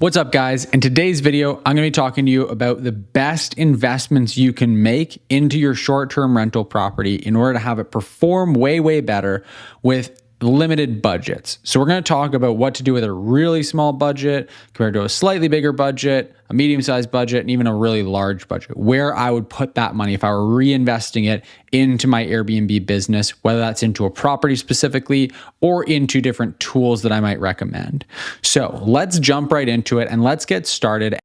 What's up, guys? In today's video, I'm going to be talking to you about the best investments you can make into your short-term rental property in order to have it perform way better with limited budgets. So we're going to talk about what to do with a really small budget compared to a slightly bigger budget, a medium-sized budget, and even a really large budget, where I would put that money if I were reinvesting it into my Airbnb business, whether that's into a property specifically or into different tools that I might recommend. So let's jump right into it and let's get started.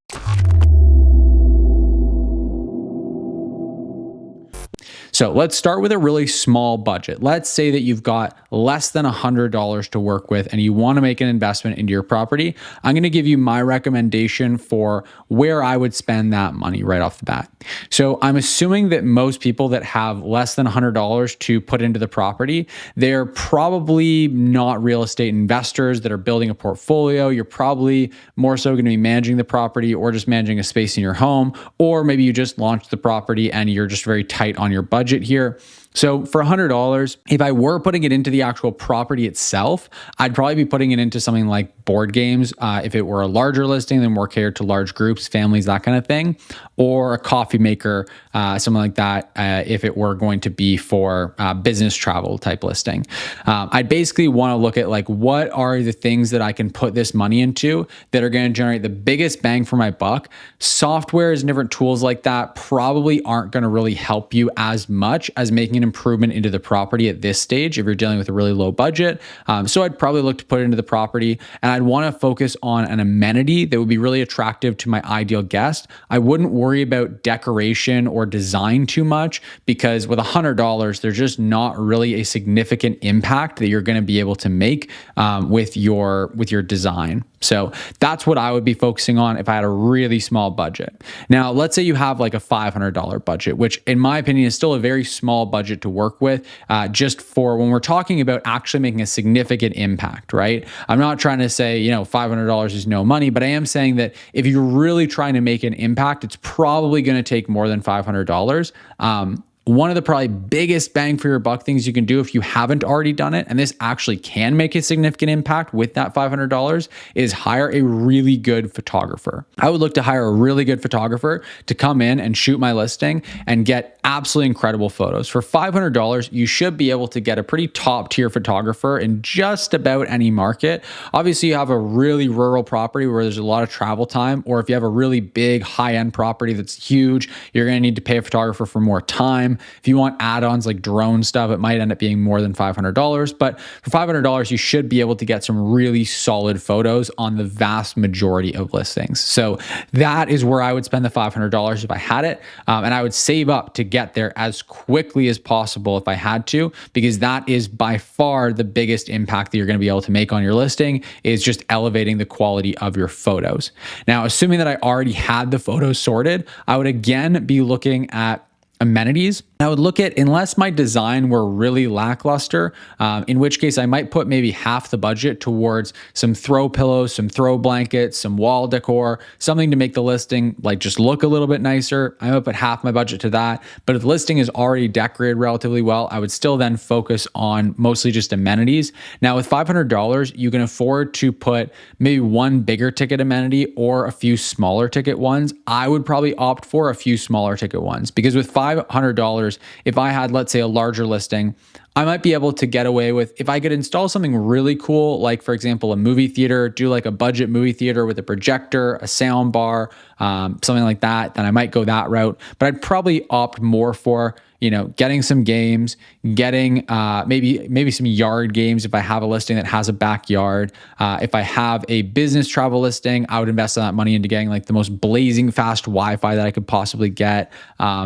So let's start with a really small budget. Let's say that you've got less than $100 to work with and you want to make an investment into your property. I'm going to give you my recommendation for where I would spend that money right off the bat. So I'm assuming that most people that have less than $100 to put into the property, they're probably not real estate investors that are building a portfolio. You're probably more so going to be managing the property or just managing a space in your home, or maybe you just launched the property and you're just very tight on your budget here. So for $100, if I were putting it into the actual property itself, I'd probably be putting it into something like board games. If it were a larger listing, then more catered to large groups, families, that kind of thing, or a coffee maker, something like that. If it were going to be for business travel type listing, I'd basically want to look at like, what are the things that I can put this money into that are going to generate the biggest bang for my buck? Softwares and different tools like that probably aren't going to really help you as much as making an improvement into the property at this stage if you're dealing with a really low budget. So I'd probably look to put it into the property, and I'd want to focus on an amenity that would be really attractive to my ideal guest. I wouldn't worry about decoration or design too much, because with $100, there's just not really a significant impact that you're going to be able to make with your design. So that's what I would be focusing on if I had a really small budget. Now, let's say you have like a $500 budget, which in my opinion is still a very small budget to work with, just for when we're talking about actually making a significant impact, right? I'm not trying to say, $500 is no money, but I am saying that if you're really trying to make an impact, it's probably going to take more than $500. One of the probably biggest bang for your buck things you can do if you haven't already done it, and this actually can make a significant impact with that $500, is hire a really good photographer. I would look to hire a really good photographer to come in and shoot my listing and get absolutely incredible photos. For $500, you should be able to get a pretty top tier photographer in just about any market. Obviously, you have a really rural property where there's a lot of travel time, or if you have a really big high-end property that's huge, you're going to need to pay a photographer for more time. If you want add-ons like drone stuff, it might end up being more than $500, but for $500, you should be able to get some really solid photos on the vast majority of listings. So that is where I would spend the $500 if I had it. And I would save up to get there as quickly as possible if I had to, because that is by far the biggest impact that you're going to be able to make on your listing, is just elevating the quality of your photos. Now, assuming that I already had the photos sorted, I would again be looking at amenities. I would look at, unless my design were really lackluster, in which case I might put maybe half the budget towards some throw pillows, some throw blankets, some wall decor, something to make the listing like just look a little bit nicer. I might put half my budget to that. But if the listing is already decorated relatively well, I would still then focus on mostly just amenities. Now with $500, you can afford to put maybe one bigger ticket amenity or a few smaller ticket ones. I would probably opt for a few smaller ticket ones, because with $500, if I had, let's say, a larger listing, I might be able to get away with, if I could install something really cool, like for example, a movie theater, do like a budget movie theater with a projector, a sound bar, something like that, then I might go that route. But I'd probably opt more for, getting some games, getting maybe some yard games if I have a listing that has a backyard. If I have a business travel listing, I would invest that money into getting like the most blazing fast Wi-Fi that I could possibly get.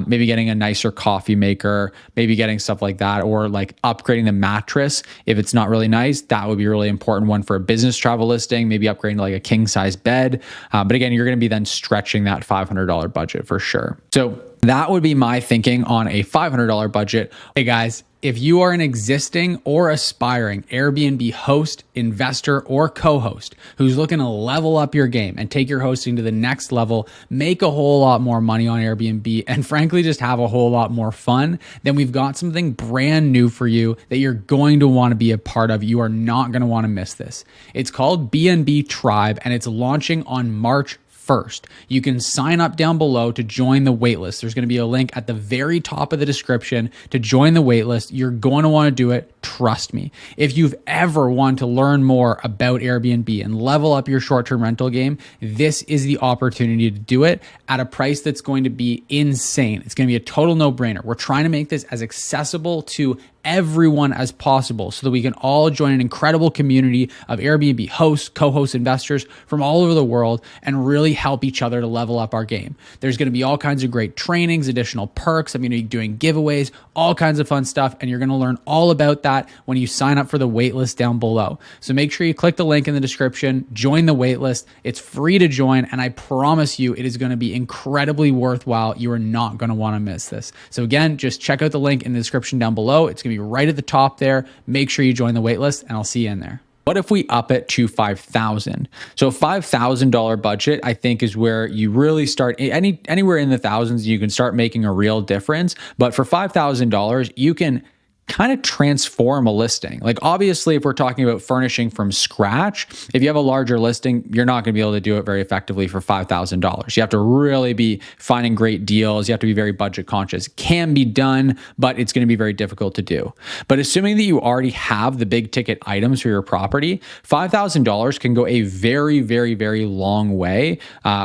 Maybe getting a nicer coffee maker, maybe getting stuff like that, or like upgrading the mattress. If it's not really nice, that would be a really important one for a business travel listing, maybe upgrading to like a king size bed. But again, you're going to be then stretching that $500 budget for sure. So that would be my thinking on a $500 budget. Hey guys, If you are an existing or aspiring Airbnb host, investor, or co-host who's looking to level up your game and take your hosting to the next level, make a whole lot more money on Airbnb, and frankly, just have a whole lot more fun, then we've got something brand new for you that you're going to want to be a part of. You are not going to want to miss this. It's called BNB Tribe, and it's launching on March 1st. You can sign up down below to join the waitlist. There's going to be a link at the very top of the description to join the waitlist. You're going to want to do it. Trust me. If you've ever wanted to learn more about Airbnb and level up your short-term rental game, this is the opportunity to do it at a price that's going to be insane. It's going to be a total no-brainer. We're trying to make this as accessible to everyone as possible so that we can all join an incredible community of Airbnb hosts, co-hosts, investors from all over the world and really help each other to level up our game. There's going to be all kinds of great trainings, additional perks. I'm going to be doing giveaways, all kinds of fun stuff, and you're going to learn all about that when you sign up for the waitlist down below. So make sure you click the link in the description, join the waitlist. It's free to join, and I promise you it is going to be incredibly worthwhile. You are not going to want to miss this. So again, just check out the link in the description down below. It's going to be right at the top there. Make sure you join the waitlist, and I'll see you in there. What if we up it to $5,000? So $5,000 budget, I think, is where you really start. Anywhere in the thousands, you can start making a real difference. But for $5,000, you can kind of transform a listing. Like obviously, if we're talking about furnishing from scratch, if you have a larger listing, you're not going to be able to do it very effectively for $5,000. You have to really be finding great deals. You have to be very budget conscious. It can be done, but it's going to be very difficult to do. But assuming that you already have the big ticket items for your property, $5,000 can go a very, very, very long way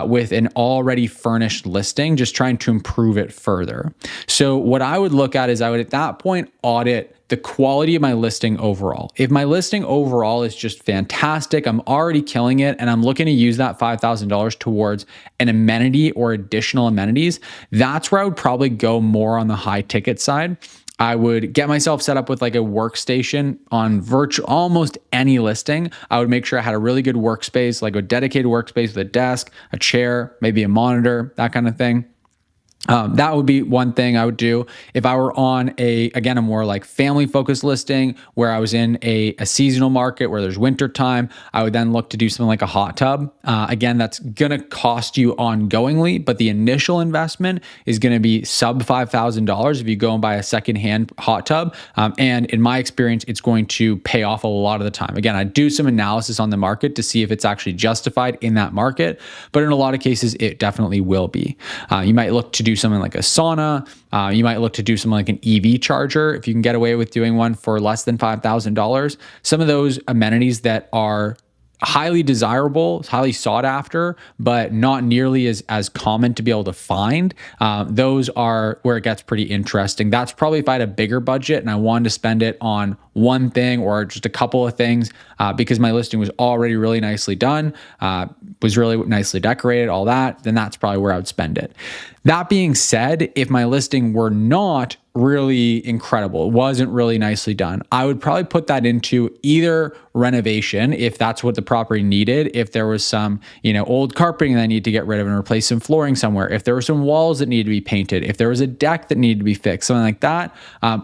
with an already furnished listing, just trying to improve it further. So what I would look at is I would at that point audit the quality of my listing overall. If my listing overall is just fantastic, I'm already killing it, and I'm looking to use that $5,000 towards an amenity or additional amenities, that's where I would probably go more on the high ticket side. I would get myself set up with like a workstation on almost any listing. I would make sure I had a really good workspace, like a dedicated workspace with a desk, a chair, maybe a monitor, that kind of thing. That would be one thing I would do. If I were on a more like family focused listing where I was in a seasonal market where there's winter time, I would then look to do something like a hot tub. Again, that's going to cost you ongoingly, but the initial investment is going to be sub $5,000 if you go and buy a secondhand hot tub. And in my experience, it's going to pay off a lot of the time. Again, I do some analysis on the market to see if it's actually justified in that market, but in a lot of cases, it definitely will be. You might look to do something like a sauna. You might look to do something like an EV charger if you can get away with doing one for less than $5,000. Some of those amenities that are highly desirable, highly sought after, but not nearly as common to be able to find. Those are where it gets pretty interesting. That's probably if I had a bigger budget and I wanted to spend it on one thing or just a couple of things because my listing was already really nicely done, was really nicely decorated, all that, then that's probably where I would spend it. That being said, if my listing were not really incredible, it wasn't really nicely done, I would probably put that into either renovation if that's what the property needed. If there was some, old carpeting that I need to get rid of and replace some flooring somewhere, if there were some walls that needed to be painted, if there was a deck that needed to be fixed, something like that.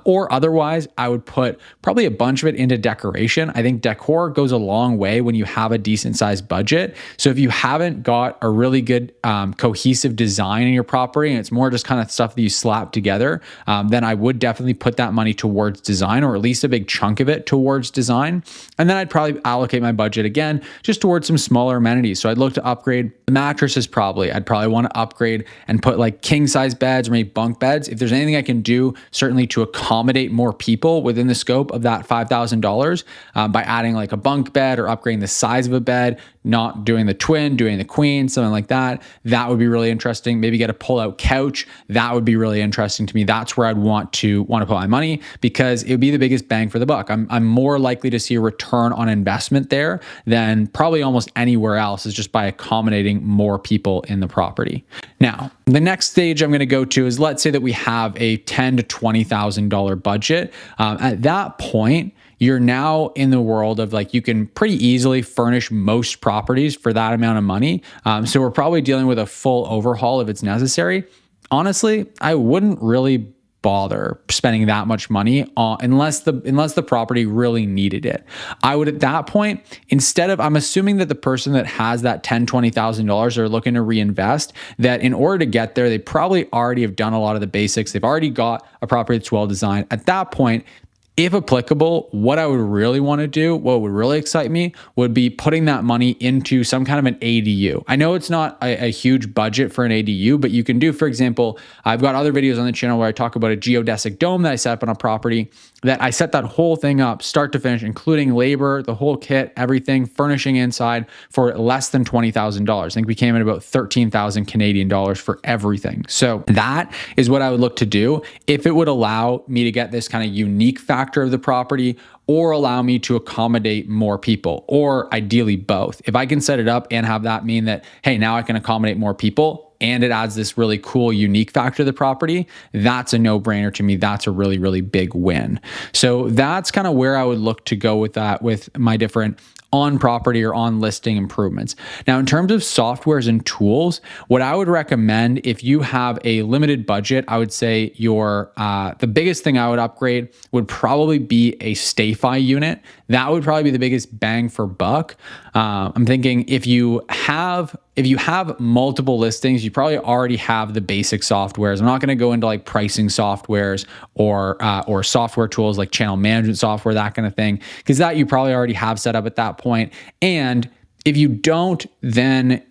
Or otherwise, I would put probably a bunch of it into decoration. I think decor goes a long way when you have a decent sized budget. So if you haven't got a really good cohesive design in your property and it's more just kind of stuff that you slap together, then I would definitely put that money towards design, or at least a big chunk of it towards design. And then I'd probably allocate my budget again just towards some smaller amenities. So I'd look to upgrade the mattresses probably. I'd probably want to upgrade and put like king size beds or maybe bunk beds. If there's anything I can do, certainly to accommodate more people within the scope of that $5,000 by adding like a bunk bed or upgrading the size of a bed, not doing the twin, doing the queen, something like that. That would be really interesting. Maybe get a pull-out couch. That would be really interesting to me. That's where I'd want to put my money because it would be the biggest bang for the buck. I'm more likely to see a return on investment there than probably almost anywhere else, is just by accommodating more people in the property. Now, the next stage I'm going to go to is, let's say that we have a $10,000 to $20,000 budget. At that point, you're now in the world of like, you can pretty easily furnish most properties for that amount of money. So we're probably dealing with a full overhaul if it's necessary. Honestly, I wouldn't really bother spending that much money on unless the property really needed it. I would at that point, instead of, I'm assuming that the person that has that $10,000-$20,000 are looking to reinvest, that in order to get there, they probably already have done a lot of the basics. They've already got a property that's well designed. At that point, if applicable, what I would really want to do, what would really excite me, would be putting that money into some kind of an ADU. I know it's not a huge budget for an ADU, but you can do, for example, I've got other videos on the channel where I talk about a geodesic dome that I set up on a property, that I set that whole thing up start to finish, including labor, the whole kit, everything, furnishing inside, for less than $20,000. I think we came in about 13,000 Canadian dollars for everything. So that is what I would look to do if it would allow me to get this kind of unique factor of the property, or allow me to accommodate more people, or ideally both. If I can set it up and have that mean that, hey, now I can accommodate more people and it adds this really cool, unique factor to the property, that's a no-brainer to me. That's a really, really big win. So that's kind of where I would look to go with that, with my different on property or on listing improvements. Now, in terms of softwares and tools, what I would recommend, if you have a limited budget, I would say the biggest thing I would upgrade would probably be a StayFi unit. That would probably be the biggest bang for buck. I'm thinking if you have multiple listings, you probably already have the basic softwares. I'm not going to go into like pricing softwares or software tools like channel management software, that kind of thing, because that you probably already have set up at that point. And if you don't, then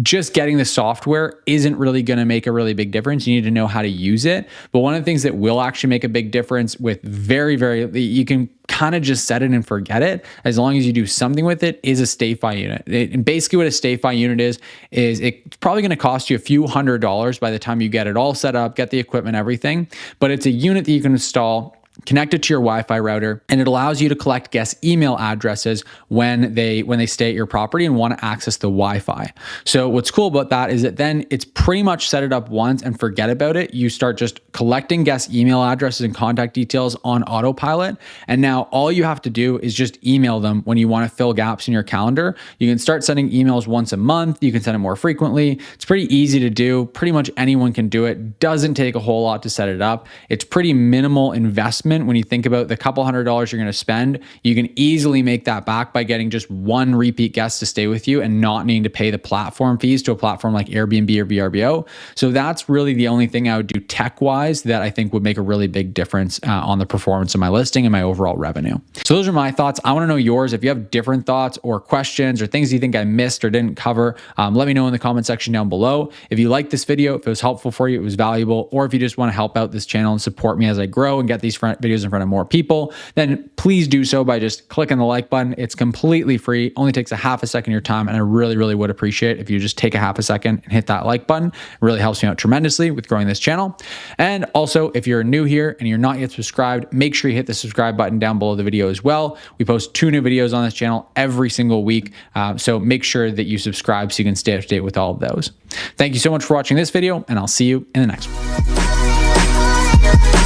just getting the software isn't really going to make a really big difference. You need to know how to use it. But one of the things that will actually make a big difference with you can kind of just set it and forget it, as long as you do something with it, is a StayFi unit. And basically what a StayFi unit is it's probably going to cost you a few $100s by the time you get it all set up, get the equipment, everything. But it's a unit that you can install, connect it to your Wi-Fi router, and it allows you to collect guest email addresses when they stay at your property and want to access the Wi-Fi. So what's cool about that is that then it's pretty much set it up once and forget about it. You start just collecting guest email addresses and contact details on autopilot. And now all you have to do is just email them when you want to fill gaps in your calendar. You can start sending emails once a month. You can send it more frequently. It's pretty easy to do. Pretty much anyone can do it. Doesn't take a whole lot to set it up. It's pretty minimal investment. When you think about the couple $100s you're going to spend, you can easily make that back by getting just one repeat guest to stay with you and not needing to pay the platform fees to a platform like Airbnb or VRBO. So that's really the only thing I would do tech-wise that I think would make a really big difference on the performance of my listing and my overall revenue. So those are my thoughts. I want to know yours. If you have different thoughts or questions or things you think I missed or didn't cover, let me know in the comment section down below. If you liked this video, if it was helpful for you, it was valuable, or if you just want to help out this channel and support me as I grow and get these videos in front of more people, then please do so by just clicking the like button. It's completely free, only takes a half a second of your time, and I really, really would appreciate if you just take a half a second and hit that like button. It really helps me out tremendously with growing this channel. And also, if you're new here and you're not yet subscribed, make sure you hit the subscribe button down below the video as well. We post 2 new videos on this channel every single week, so make sure that you subscribe so you can stay up to date with all of those. Thank you so much for watching this video, and I'll see you in the next one.